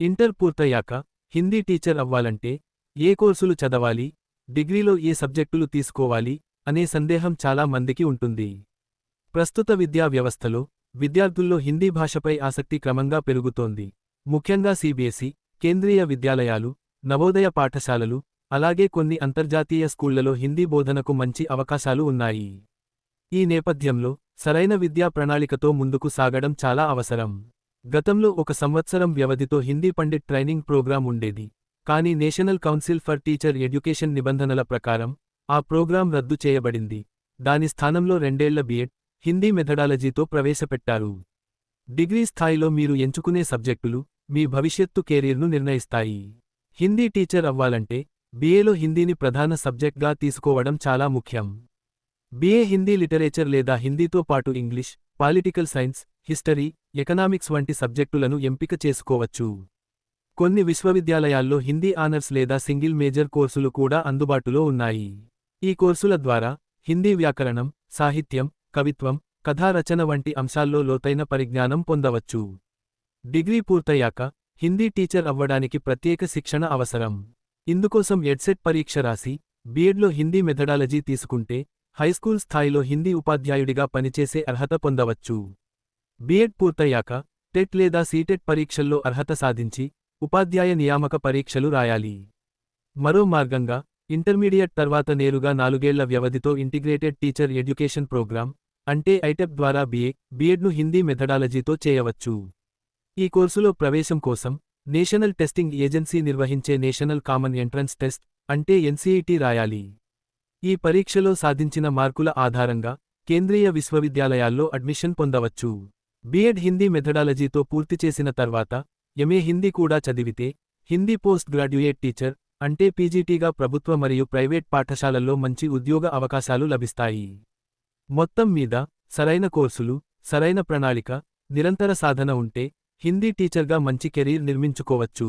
Inter పూర్తయ్యాక Hindi teacher అవ్వాలంటే ఏ కోర్సులు చదవాలి, డిగ్రీలో ఏ సబ్జెక్టులు తీసుకోవాలి అనే సందేహం చాలా మందికి ఉంటుంది. ప్రస్తుత విద్యా వ్యవస్థలో విద్యార్థుల్లో హిందీ భాషపై ఆసక్తి క్రమంగా పెరుగుతోంది. ముఖ్యంగా సిబిఎస్ఈ, కేంద్రీయ విద్యాలయాలు, నవోదయ పాఠశాలలు, అలాగే కొన్ని అంతర్జాతీయ స్కూళ్లలో హిందీ బోధనకు మంచి అవకాశాలు ఉన్నాయి. ఈ నేపథ్యంలో సరైన విద్యా ప్రణాళికతో ముందుకు సాగడం చాలా అవసరం. గతంలో 1 సంవత్సరం వ్యవధితో హిందీ పండిట్ ట్రైనింగ్ ప్రోగ్రాం ఉండేది. కానీ national council for teacher education నిబంధనల ప్రకారం ఆ ప్రోగ్రాం రద్దు చేయబడింది. దాని స్థానంలో 2 ఏళ్ల బిఎడ్ హిందీ మెథడాలజీతో ప్రవేశపెట్టారు. డిగ్రీ స్థాయిలో మీరు ఎంచుకునే సబ్జెక్టులు మీ భవిష్యత్తు కెరీర్ను నిర్ణయిస్తాయి. హిందీ టీచర్ అవ్వాలంటే బిఏలో హిందీని ప్రధాన సబ్జెక్ట్గా తీసుకోవడం చాలా ముఖ్యం. బిఏ హిందీ లిటరేచర్ లేదా హిందీతో పాటు English, political science, history, economics వంటి సబ్జెక్టులను ఎంపిక చేసుకోవచ్చు. కొన్ని విశ్వవిద్యాలయాల్లో హిందీ ఆనర్స్ లేదా సింగిల్ మేజర్ కోర్సులు కూడా అందుబాటులో ఉన్నాయి. ఈ కోర్సుల ద్వారా హిందీ వ్యాకరణం, సాహిత్యం, కవిత్వం, కథా రచన వంటి అంశాల్లో లోతైన పరిజ్ఞానం పొందవచ్చు. డిగ్రీ పూర్తయ్యాక హిందీ టీచర్ అవ్వడానికి ప్రత్యేక శిక్షణ అవసరం. ఇందుకోసం ఎడ్సెట్ పరీక్ష రాసి బిఎడ్లో హిందీ మెథడాలజీ తీసుకుంటే హైస్కూల్ స్థాయిలో హిందీ ఉపాధ్యాయుడిగా పనిచేసే అర్హత పొందవచ్చు. బిఎడ్ పూర్తయ్యాక టెట్ లేదా సీటెట్ పరీక్షల్లో అర్హత సాధించి ఉపాధ్యాయ నియామక పరీక్షలు రాయాలి. మరో మార్గంగా ఇంటర్మీడియట్ తర్వాత నేరుగా 4 ఏళ్ల వ్యవధితో ఇంటిగ్రేటెడ్ టీచర్ ఎడ్యుకేషన్ ప్రోగ్రాం అంటే ఐటెప్ ద్వారా బిఎడ్ను హిందీ మెథడాలజీతో చేయవచ్చు. ఈ కోర్సులో ప్రవేశం కోసం నేషనల్ టెస్టింగ్ ఏజెన్సీ నిర్వహించే నేషనల్ కామన్ ఎంట్రన్స్ టెస్ట్ అంటే ఎన్సీఈటీ రాయాలి. ఈ పరీక్షలో సాధించిన మార్కుల ఆధారంగా కేంద్రీయ విశ్వవిద్యాలయాల్లో అడ్మిషన్ పొందవచ్చు. బిఎడ్ హిందీ మెథడాలజీతో పూర్తి చేసిన తర్వాత ఎంఏ హిందీ కూడా చదివితే హిందీ పోస్ట్ గ్రాడ్యుయేట్ టీచర్ అంటే పీజీటీగా ప్రభుత్వ మరియు ప్రైవేట్ పాఠశాలల్లో మంచి ఉద్యోగ అవకాశాలు లభిస్తాయి. మొత్తం మీద సరైన కోర్సులు, సరైన ప్రణాళిక, నిరంతర సాధన ఉంటే హిందీ టీచర్గా మంచి కెరీర్ నిర్మించుకోవచ్చు.